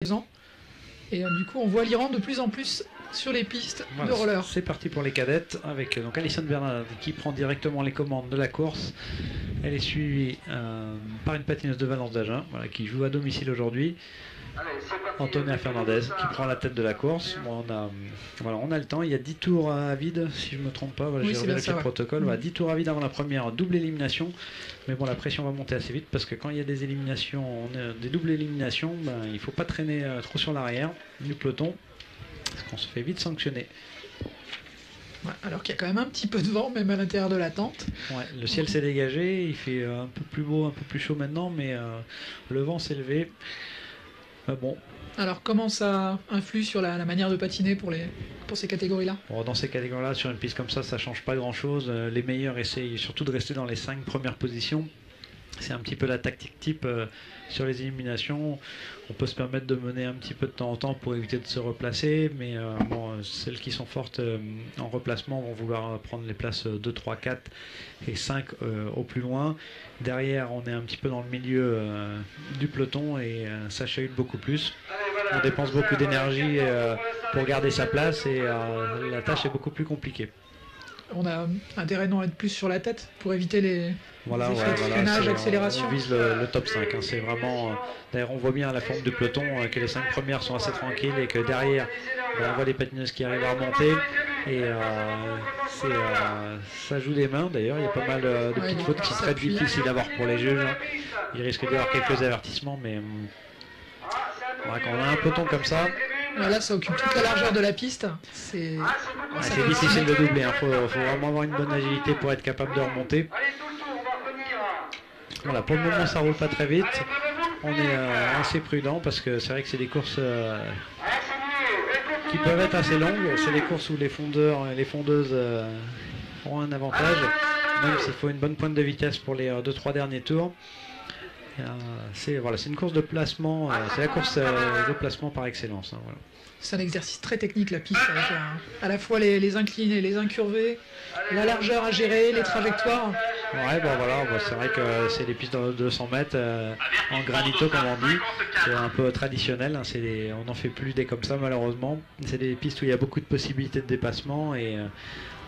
2 ans. Et du coup, on voit l'Iran de plus en plus sur les pistes de roller. C'est parti pour les cadettes avec donc Alison Bernard qui prend directement les commandes de la course. Elle est suivie par une patineuse de Valence d'Agen qui joue à domicile aujourd'hui. Antonia Fernandez qui prend la tête de la course. Bon, on a le temps, il y a 10 tours à vide si je ne me trompe pas, oui, j'ai vérifié le protocole. 10 tours à vide avant la première double élimination, mais bon, la pression va monter assez vite parce que quand il y a des éliminations, des doubles éliminations, il ne faut pas traîner trop sur l'arrière du peloton parce qu'on se fait vite sanctionner. Ouais, alors qu'il y a quand même un petit peu de vent même à l'intérieur de la tente. Ouais, le ciel s'est dégagé, il fait un peu plus beau, un peu plus chaud maintenant, mais le vent s'est levé. Bon. Alors comment ça influe sur la manière de patiner pour ces catégories-là? Bon, dans ces catégories-là, sur une piste comme ça change pas grand-chose. Les meilleurs essayent surtout de rester dans les 5 premières positions. C'est un petit peu la tactique type sur les éliminations. On peut se permettre de mener un petit peu de temps en temps pour éviter de se replacer, mais celles qui sont fortes en replacement vont vouloir prendre les places 2, 3, 4 et 5 au plus loin. Derrière, on est un petit peu dans le milieu du peloton et ça chahute beaucoup plus. On dépense beaucoup d'énergie pour garder sa place et la tâche est beaucoup plus compliquée. On a intérêt d'en être plus sur la tête pour éviter les effets de freinage, accélération. On vise le top 5. C'est vraiment. D'ailleurs, on voit bien à la forme du peloton que les 5 premières sont assez tranquilles et que derrière, on voit les patineuses qui arrivent à remonter. Et ça joue des mains. D'ailleurs, il y a pas mal de petites fautes qui seraient difficiles à voir pour les juges. Il risque d'y avoir quelques avertissements, mais quand on a un peloton comme ça. Là, ça occupe toute la largeur de la piste. C'est difficile de doubler. Il faut vraiment avoir une bonne agilité pour être capable de remonter. Voilà, pour le moment, ça roule pas très vite. On est assez prudent parce que c'est vrai que c'est des courses qui peuvent être assez longues. C'est des courses où les fondeurs et les fondeuses ont un avantage, même s'il faut une bonne pointe de vitesse pour les 2-3 derniers tours. C'est une course de placement, c'est la course de placement par excellence. Voilà. C'est un exercice très technique la piste, avec à la fois les inclinés, les incurvés, la largeur à gérer, les trajectoires. Ouais, c'est vrai que c'est des pistes de 200 mètres en granito comme on dit, c'est un peu traditionnel, on n'en fait plus des comme ça malheureusement. C'est des pistes où il y a beaucoup de possibilités de dépassement et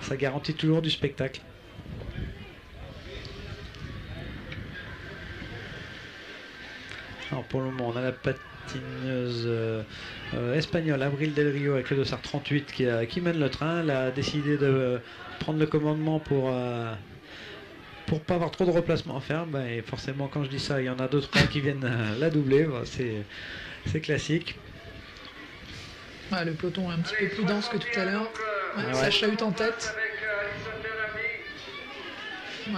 ça garantit toujours du spectacle. Alors pour le moment, on a la patineuse espagnole Abril Del Rio avec le dossard 38 qui mène le train. Elle a décidé de prendre le commandement pour pas avoir trop de replacements à faire. Et forcément, quand je dis ça, il y en a 2-3 qui viennent la doubler. C'est classique. Le peloton est un petit peu plus dense que tout à l'heure. Ça chahute en tête.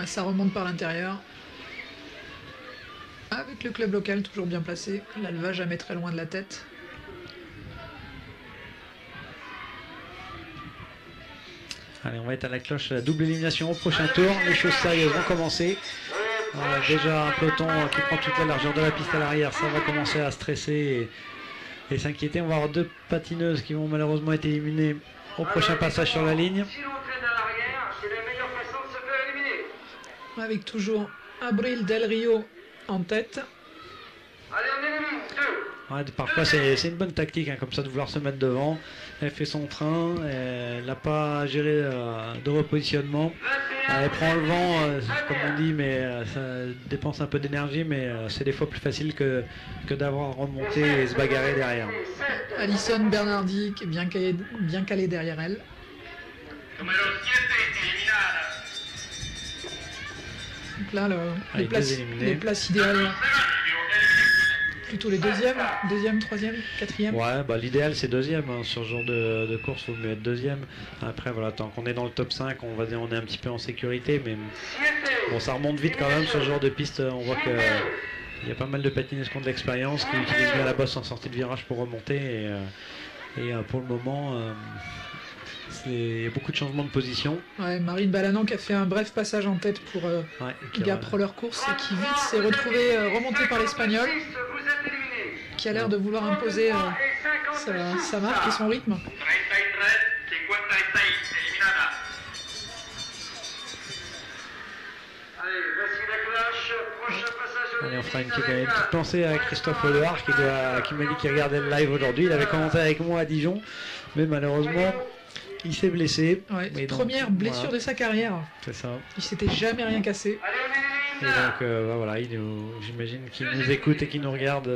Ça remonte par l'intérieur. Avec le club local toujours bien placé, là elle va jamais très loin de la tête. Allez, on va être à la cloche, la double élimination au prochain tour. Les choses sérieuses vont commencer. Déjà un peloton qui prend toute la largeur de la piste à l'arrière, ça va commencer à stresser et s'inquiéter. On va avoir 2 patineuses qui vont malheureusement être éliminées au prochain passage sur la ligne. Avec toujours Abril Del Rio en tête. Parfois c'est une bonne tactique comme ça de vouloir se mettre devant. Elle fait son train, elle n'a pas géré de repositionnement. Elle prend le vent comme on dit, mais ça dépense un peu d'énergie, mais c'est des fois plus facile que d'avoir remonté et se bagarrer derrière. Alison Bernardi qui est bien calée derrière elle. Donc là, les places idéales, plutôt les deuxième, troisième, quatrième. L'idéal c'est deuxième. Sur ce genre de course, il faut mieux être deuxième. Après, tant qu'on est dans le top 5, on est un petit peu en sécurité, mais ça remonte vite quand même sur ce genre de piste. On voit qu'il y a pas mal de patineuses qui ont de l'expérience, qui utilisent bien la bosse en sortie de virage pour remonter. Et pour le moment, il y a beaucoup de changements de position. Marine Balanan qui a fait un bref passage en tête pour Gap Roller Course et qui vite s'est retrouvée remontée par l'Espagnol, qui a l'air de vouloir imposer sa marque et son rythme. Allez, on fera une petite pensée à Christophe Audouard qui m'a dit qu'il regardait le live aujourd'hui. Il avait commenté avec moi à Dijon, mais malheureusement il s'est blessé. Ouais, première blessure de sa carrière. C'est ça. Il s'était jamais rien cassé. Et donc voilà, j'imagine qu'il nous écoute et qu'il nous regarde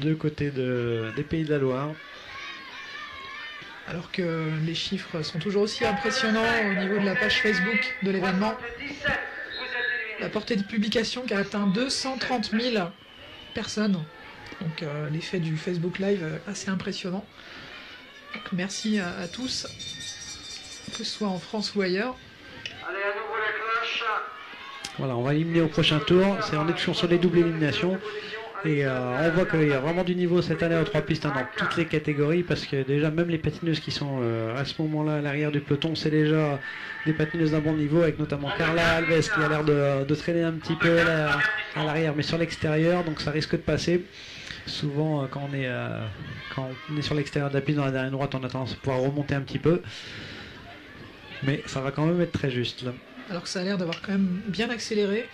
de côté des Pays de la Loire. Alors que les chiffres sont toujours aussi impressionnants au niveau de la page Facebook de l'événement. La portée de publication qui a atteint 230 000 personnes. Donc l'effet du Facebook Live assez impressionnant. Donc, merci à tous, que ce soit en France ou ailleurs. Voilà, on va éliminer au prochain tour. On est toujours sur les doubles éliminations. Et on voit qu'il y a vraiment du niveau cette année aux 3 pistes dans toutes les catégories, parce que déjà même les patineuses qui sont à ce moment-là à l'arrière du peloton, c'est déjà des patineuses d'un bon niveau, avec notamment Carla Alves qui a l'air de traîner un petit peu à l'arrière, mais sur l'extérieur, donc ça risque de passer. Souvent quand on est sur l'extérieur de la piste dans la dernière droite, on a tendance à pouvoir remonter un petit peu, mais ça va quand même être très juste là. Alors que ça a l'air d'avoir quand même bien accéléré,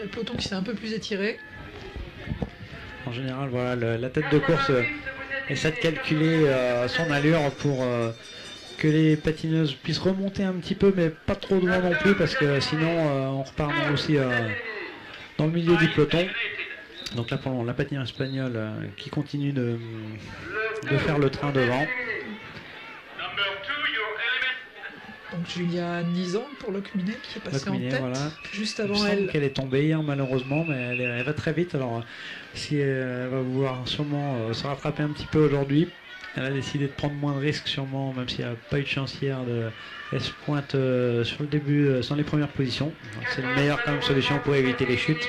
le peloton qui s'est un peu plus étiré. En général, voilà, la tête de course essaie de calculer son allure pour que les patineuses puissent remonter un petit peu, mais pas trop devant non plus, parce que sinon on repart aussi dans le milieu du peloton. Donc là, pour la patinière espagnole qui continue de faire le train devant. Donc Julia Nizan pour Locminé qui est passée en tête, voilà. Juste avant elle. Elle est tombée hier malheureusement, mais elle va très vite. Alors si elle va vouloir sûrement se rattraper un petit peu aujourd'hui, elle a décidé de prendre moins de risques sûrement, même s'il n'y a pas eu de chance hier. Elle se pointe sur le début, dans les premières positions. C'est la meilleure quand même solution pour éviter les chutes.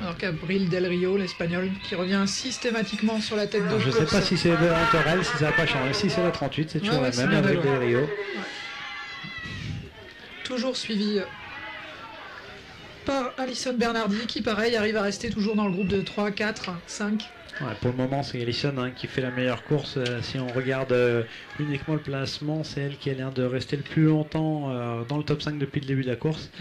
Alors qu'Abril Del Rio, l'espagnol, qui revient systématiquement sur la tête de course. Je ne sais pas si c'est entre elle, si ça n'a pas changé. Si c'est la 38, c'est toujours la même, Abril Del Rio. Ouais. Toujours suivi par Alison Bernardi, qui pareil arrive à rester toujours dans le groupe de 3, 4, 5. Ouais, pour le moment, c'est Alison qui fait la meilleure course. Si on regarde uniquement le placement, c'est elle qui a l'air de rester le plus longtemps dans le top 5 depuis le début de la course.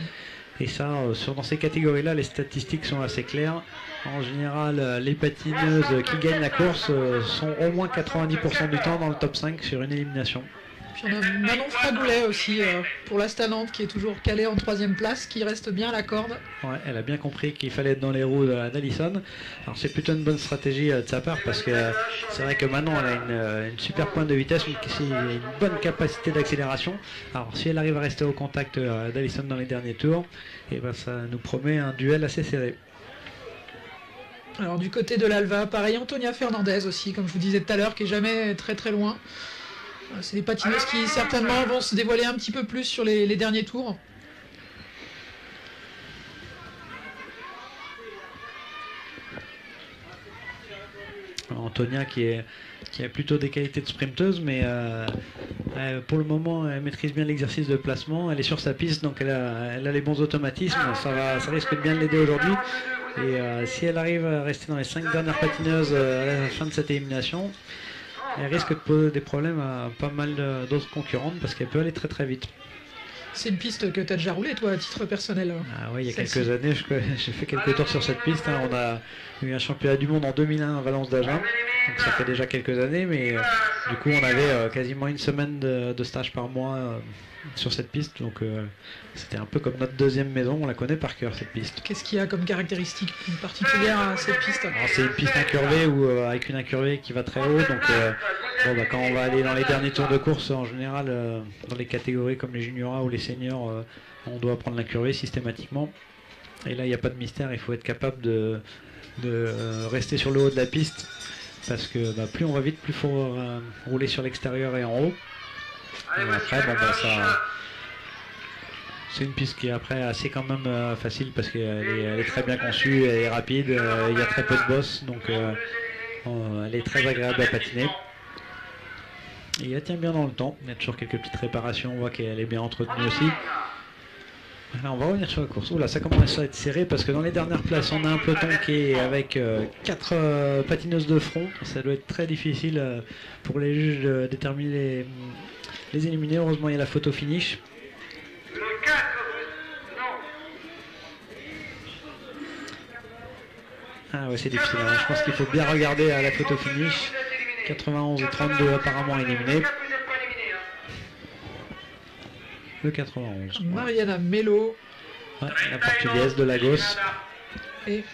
Et ça, dans ces catégories-là, les statistiques sont assez claires. En général, les patineuses qui gagnent la course sont au moins 90% du temps dans le top 5 sur une élimination. Puis on a Manon Fragoulet aussi pour l'Astanante qui est toujours calée en 3e place, qui reste bien à la corde. Ouais, elle a bien compris qu'il fallait être dans les roues d'Alison. Alors c'est plutôt une bonne stratégie de sa part, parce que c'est vrai que Manon elle a une super pointe de vitesse, une bonne capacité d'accélération. Alors si elle arrive à rester au contact d'Alison dans les derniers tours, et ben ça nous promet un duel assez serré. Alors du côté de l'Alva, pareil, Antonia Fernandez aussi, comme je vous disais tout à l'heure, qui est jamais très très loin. C'est des patineuses qui certainement vont se dévoiler un petit peu plus sur les derniers tours. Antonia qui a plutôt des qualités de sprinteuse, mais pour le moment elle maîtrise bien l'exercice de placement, elle est sur sa piste, donc elle a les bons automatismes, ça risque de bien l'aider aujourd'hui. Et si elle arrive à rester dans les 5 dernières patineuses à la fin de cette élimination, elle risque de poser des problèmes à pas mal d'autres concurrentes, parce qu'elle peut aller très très vite. C'est une piste que tu as déjà roulée toi à titre personnel. Ah oui, il y a quelques années, j'ai fait quelques tours sur cette piste. On a eu un championnat du monde en 2001 à Valence d'Agen, donc ça fait déjà quelques années, mais du coup on avait quasiment une semaine de stage par mois sur cette piste, donc c'était un peu comme notre deuxième maison, on la connaît par cœur cette piste. Qu'est-ce qu'il y a comme caractéristique particulière à cette piste? C'est une piste incurvée ou avec une incurvée qui va très haut, donc quand on va aller dans les derniers tours de course, en général dans les catégories comme les juniors ou les seniors, on doit prendre l'incurvée systématiquement, et là il n'y a pas de mystère, il faut être capable de rester sur le haut de la piste, parce que plus on va vite, plus il faut rouler sur l'extérieur et en haut. Et après, c'est une piste qui est après assez quand même facile, parce qu'elle est très bien conçue, elle est rapide, il y a très peu de bosses, donc elle est très agréable à patiner. Et elle tient bien dans le temps, il y a toujours quelques petites réparations, on voit qu'elle est bien entretenue aussi. Là, on va revenir sur la course. Oula, ça commence à être serré, parce que dans les dernières places, on a un peloton qui est avec 4 patineuses de front. Ça doit être très difficile pour les juges de déterminer les éliminer. Heureusement, il y a la photo finish. Ah ouais, c'est difficile. Hein. Je pense qu'il faut bien regarder à la photo finish. 91 et 32 apparemment éliminés. Le 91. Mariana Melo. Ouais, la portugaise de Lagos. Et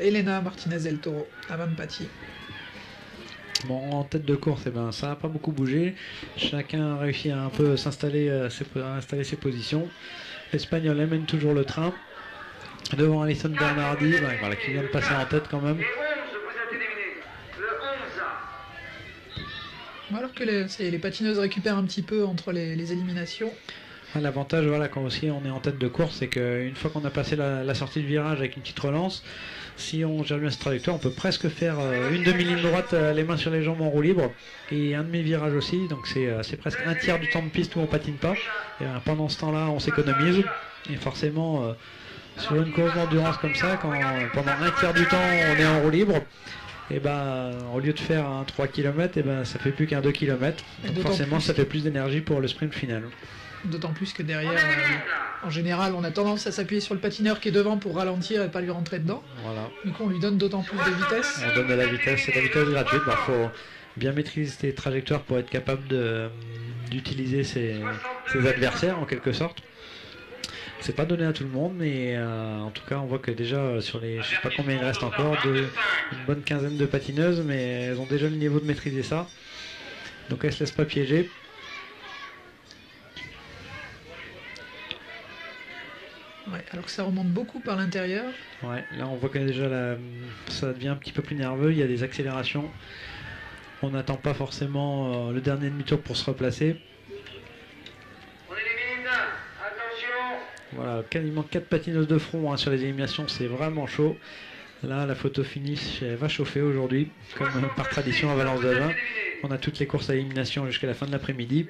Elena Martinez del Toro, avant Patti. Bon, en tête de course, ça n'a pas beaucoup bougé. Chacun a réussi à un peu s'installer, installer ses positions. L'Espagnol mène toujours le train. Devant Alison Bernardi, voilà, qui vient de passer en tête quand même. Alors que les patineuses récupèrent un petit peu entre les éliminations. L'avantage, voilà, quand aussi on est en tête de course, c'est qu'une fois qu'on a passé la sortie de virage avec une petite relance, si on gère bien ce trajectoire, on peut presque faire une demi-ligne droite, les mains sur les jambes en roue libre, et un demi-virage aussi, donc c'est presque un tiers du temps de piste où on patine pas. Et pendant ce temps-là, on s'économise, et forcément, sur une course d'endurance comme ça, quand pendant un tiers du temps on est en roue libre, et au lieu de faire un 3 km, ça fait plus qu'un 2 km. Donc forcément, ça fait plus d'énergie pour le sprint final. D'autant plus que derrière, en général, on a tendance à s'appuyer sur le patineur qui est devant pour ralentir et pas lui rentrer dedans. Voilà. Du coup, on lui donne d'autant plus de vitesse. On donne de la vitesse, c'est de la vitesse gratuite. Il faut bien maîtriser ses trajectoires pour être capable d'utiliser ses adversaires en quelque sorte. C'est pas donné à tout le monde, mais en tout cas, on voit que déjà sur les, je sais pas combien il reste encore, une bonne quinzaine de patineuses, mais elles ont déjà le niveau de maîtriser ça. Donc elles se laissent pas piéger. Ouais, alors que ça remonte beaucoup par l'intérieur. Ouais, là on voit que déjà ça devient un petit peu plus nerveux, il y a des accélérations. On n'attend pas forcément le dernier demi-tour pour se replacer. On élimine, attention. Voilà, quasiment 4 patineuses de front sur les éliminations, c'est vraiment chaud. Là, la photo finish va chauffer aujourd'hui, comme par tradition à Valence d'Agen. On a toutes les courses à élimination jusqu'à la fin de l'après-midi.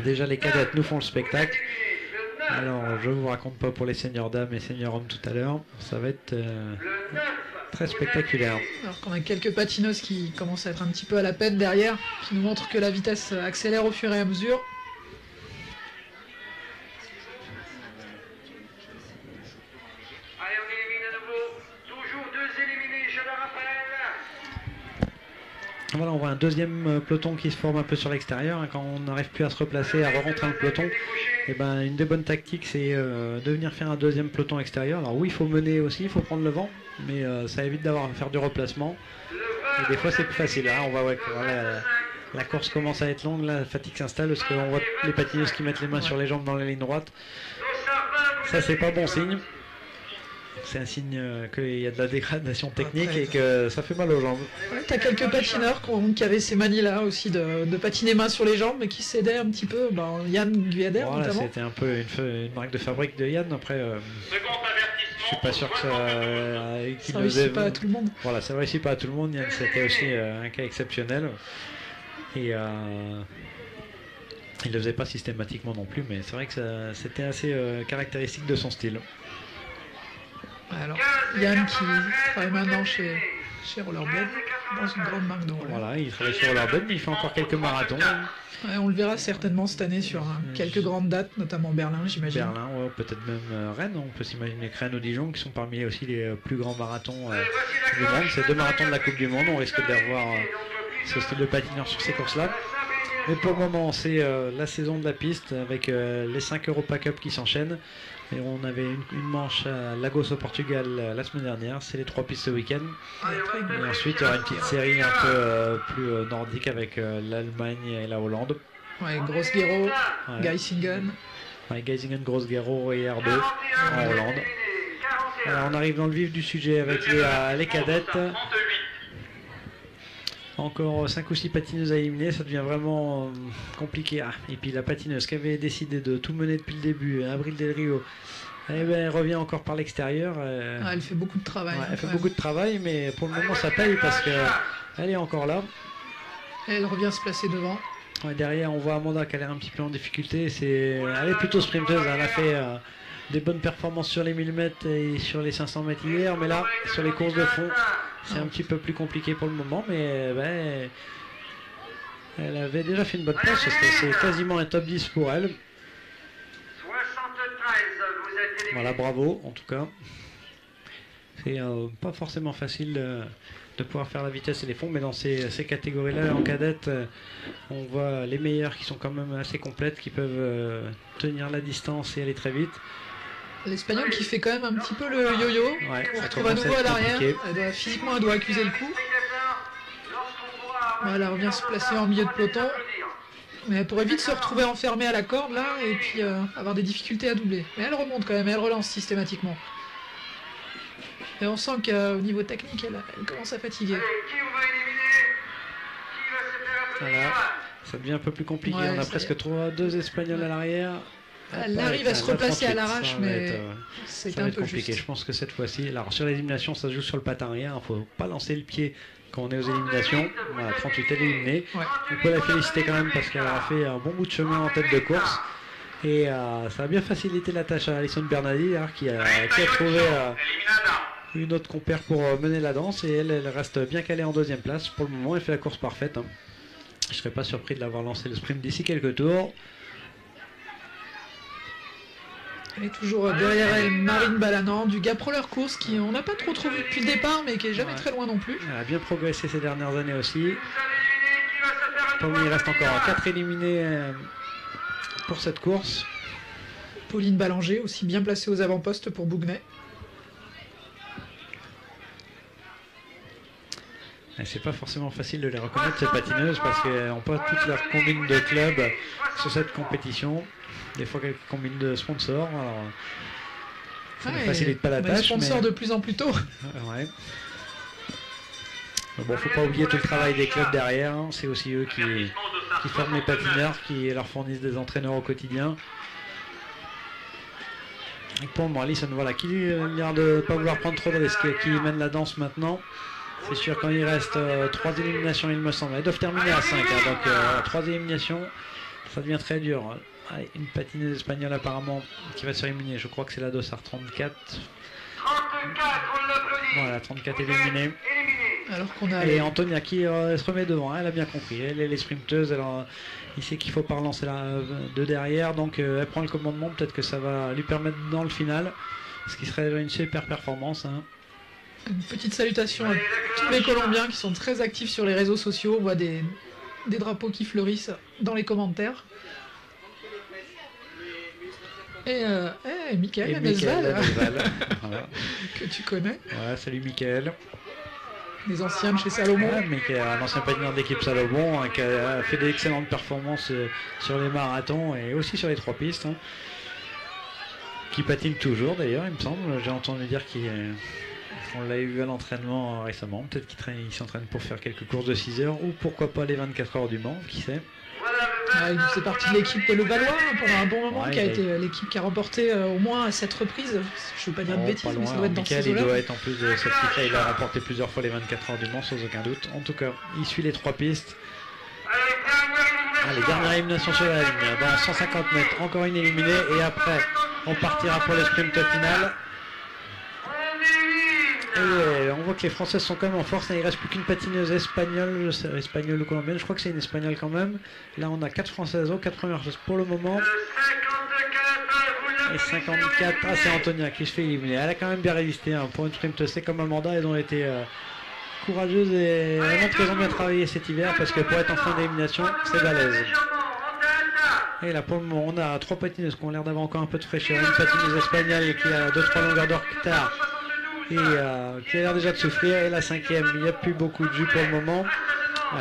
Déjà les cadettes nous font le spectacle. Alors, je vous raconte pas pour les seniors dames et seniors hommes tout à l'heure. Ça va être très spectaculaire. Alors qu'on a quelques patineuses qui commencent à être un petit peu à la peine derrière, qui nous montrent que la vitesse accélère au fur et à mesure. Allez, on élimine à nouveau. Toujours 2 éliminés, je le rappelle. Voilà, on voit un deuxième peloton qui se forme un peu sur l'extérieur. Quand on n'arrive plus à se replacer, à re-rentrer dans le peloton, une des bonnes tactiques, c'est de venir faire un deuxième peloton extérieur. Alors oui, il faut mener aussi, il faut prendre le vent, mais ça évite d'avoir à faire du replacement. Et des fois, c'est plus facile. Là, on voit que la course commence à être longue, la fatigue s'installe, parce qu'on voit les patineuses qui mettent les mains sur les jambes dans la ligne droite. Ça, c'est pas bon signe. C'est un signe qu'il y a de la dégradation technique et que ça fait mal aux jambes. Ouais, t'as quelques patineurs qui avaient ces manies-là aussi de patiner main sur les jambes, mais qui cédaient un petit peu. Yann Guyader notamment. C'était un peu une marque de fabrique de Yann. Après, je suis pas sûr que ça réussit pas à tout le monde. Voilà, ça réussit pas à tout le monde. Yann, c'était aussi un cas exceptionnel. Et il le faisait pas systématiquement non plus, mais c'est vrai que c'était assez caractéristique de son style. Alors, Yann qui travaille maintenant chez Rollerblade, dans une grande marque de roller. Voilà, il travaille sur Rollerblade, mais il fait encore quelques marathons. Ouais, on le verra certainement cette année sur quelques grandes dates, notamment Berlin, j'imagine. Berlin, ouais, peut-être même Rennes. On peut s'imaginer que Rennes ou Dijon, qui sont parmi aussi les plus grands marathons du monde. C'est 2 marathons de la Coupe du Monde. On risque d'avoir ce style de patineur sur ces courses-là. Mais pour le moment, c'est la saison de la piste avec les 5 Europa Cup qui s'enchaînent. Et on avait une manche à Lagos au Portugal la semaine dernière, c'est les 3 pistes ce week-end. Et ensuite il y aura une petite série un peu plus nordique avec l'Allemagne et la Hollande. Ouais, Gross-Guerau, Geisingen. Ouais, Geisingen, Gross-Guerau et R2 en Hollande. Alors, on arrive dans le vif du sujet avec les cadettes. Encore 5 ou 6 patineuses à éliminer, ça devient vraiment compliqué. Et puis la patineuse qui avait décidé de tout mener depuis le début, Abril Del Rio, elle revient encore par l'extérieur. Elle fait beaucoup de travail. Ouais, elle fait beaucoup de travail, mais pour le moment ça paye parce qu'elle est encore là. Elle revient se placer devant. Ouais, derrière, on voit Amanda qui a l'air un petit peu en difficulté. Elle est plutôt sprinteuse, elle a fait des bonnes performances sur les 1000 mètres et sur les 500 mètres hier, mais là, sur les courses de fond, c'est un petit peu plus compliqué pour le moment, mais elle avait déjà fait une bonne place, c'est quasiment un top 10 pour elle. 73, vous êtes éliminé. Voilà, bravo en tout cas. C'est pas forcément facile de pouvoir faire la vitesse et les fonds, mais dans ces catégories-là, en cadette, on voit les meilleures qui sont quand même assez complètes, qui peuvent tenir la distance et aller très vite. L'Espagnol qui fait quand même un petit peu le yo-yo. Ouais, on retrouve à nouveau à l'arrière. Physiquement, elle doit accuser le coup. Elle revient se placer en milieu de peloton. Mais elle pourrait vite se retrouver enfermée à la corde là et puis avoir des difficultés à doubler. Mais elle remonte quand même, elle relance systématiquement. Et on sent qu'au niveau technique, elle commence à fatiguer. Voilà, ça devient un peu plus compliqué. On a presque 2 Espagnols à l'arrière. Elle arrive à se replacer à l'arrache, mais c'est un peu compliqué. juste. Je pense que cette fois-ci, alors sur l'élimination, ça se joue sur le patin arrière. Il ne faut pas lancer le pied quand on est aux éliminations. Voilà, 38 elle est éliminée. Ouais. On peut la féliciter quand même parce qu'elle a fait un bon bout de chemin en tête de course. Et ça a bien facilité la tâche à Alison Bernardi, qui a trouvé une autre compère pour mener la danse. Et elle reste bien calée en 2e place. Pour le moment, elle fait la course parfaite. Je ne serais pas surpris de l'avoir lancé le sprint d'ici quelques tours. Elle est toujours derrière elle, Marine Balanan, du Gap Roller Course, qui on n'a pas trop vu depuis le départ, mais qui est jamais très loin non plus. Elle a bien progressé ces dernières années aussi. Pour lui, il reste encore 4 éliminés pour cette course. Pauline Ballanger, aussi bien placée aux avant-postes pour Bouguenais. C'est pas forcément facile de les reconnaître, ces patineuses, parce qu'elles n'ont pas toutes leurs combines de club sur cette compétition. Des fois quelques combines de sponsors, alors ça ne facilite pas la tâche. Les sponsors de plus en plus tôt. Ouais. Bon, faut pas oublier tout le travail des clubs derrière, c'est aussi eux qui forment les patineurs, qui leur fournissent des entraîneurs au quotidien. Et pour moi, Alison, voilà, qui a l'air de ne pas vouloir prendre trop de risques, qui mène la danse maintenant. C'est sûr, quand il reste 3 éliminations, il me semble. Elles doivent terminer à 5, donc 3 éliminations, ça devient très dur. Allez, une patineuse espagnole apparemment qui va se faire éliminer. Je crois que c'est la Dossard 34. 34, on l'applaudit. Voilà, 34 éliminés. Alors qu'on a... Et Antonia qui se remet devant, elle a bien compris. Elle est les sprinteuses, il sait qu'il ne faut pas relancer de derrière. Donc elle prend le commandement, peut-être que ça va lui permettre dans le final. Ce qui serait une super performance. Une petite salutation à tous les Colombiens qui sont très actifs sur les réseaux sociaux. On voit des drapeaux qui fleurissent dans les commentaires. Et Michael Mesval, voilà. que tu connais. Voilà, salut Michael. Les anciens de chez Salomon. Ouais, mais qui est un ancien patineur d'équipe Salomon, qui a fait d'excellentes performances sur les marathons et aussi sur les 3 pistes. Qui patine toujours d'ailleurs, il me semble. J'ai entendu dire qu'on l'a vu à l'entraînement récemment. Peut-être qu'il s'entraîne pour faire quelques courses de 6 heures ou pourquoi pas les 24 heures du Mans, qui sait. Il fait partie de l'équipe de Levallois pendant un bon moment, qui a été l'équipe qui a remporté au moins à 7 reprises. Je ne veux pas dire de bêtises, mais ça doit être dans ces eaux-là. Il doit être en plus de cette équipe-là, il a remporté plusieurs fois les 24 heures du Mans sans aucun doute. En tout cas, il suit les 3 pistes. Allez, dernière élimination sur la ligne. Dans 150 mètres, encore une éliminée et après, on partira pour le sprint final. Et on voit que les Françaises sont quand même en force. Il ne reste plus qu'une patineuse espagnole ou colombienne. Je crois que c'est une espagnole quand même. Là, on a 4 Françaises aux 4 premières places pour le moment. Et 54, c'est Antonia qui se fait éliminer. Elle a quand même bien résisté pour une sprint. C'est comme Amanda, elles ont été courageuses et elles montrent qu'elles ont bien travaillé cet hiver parce que pour être en fin d'élimination, c'est balèze. Et là, pour le moment, on a 3 patineuses qui ont l'air d'avoir encore un peu de fraîcheur. Une patineuse espagnole qui a 2-3 longueurs de retard et qui a l'air déjà de souffrir. Et la 5e, il n'y a plus beaucoup de jus pour le moment.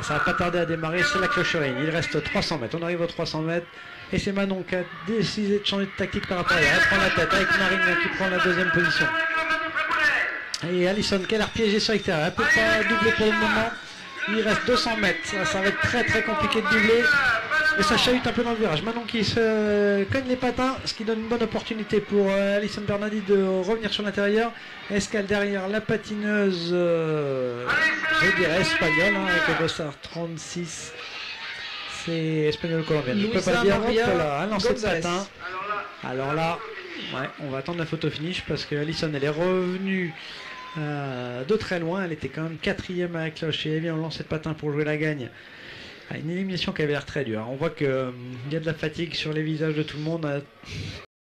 Ça va pas tarder à démarrer, c'est la clocherine. Il reste 300 mètres. On arrive aux 300 mètres. Et c'est Manon qui a décidé de changer de tactique par rapport à elle. Elle prend la tête avec Marine qui prend la 2e position. Et Alison qui a l'air piégée sur l'extérieur. Elle ne peut pas doubler pour le moment. Il reste 200 mètres. Ça va être très très compliqué de doubler. Et ça chahute un peu dans le virage. Manon qui se cogne les patins, ce qui donne une bonne opportunité pour Alison Bernardi de revenir sur l'intérieur. Escale derrière la patineuse, je dirais espagnole, avec le Dossard 36. C'est espagnol-colombienne. Je ne peux pas dire, un lancer de patin. Alors là, ouais, on va attendre la photo finish parce que Alison, elle est revenue de très loin. Elle était quand même 4e à la cloche et elle vient en lancer de patin pour jouer la gagne. Une élimination qui avait l'air très dure. On voit qu'il y a de la fatigue sur les visages de tout le monde.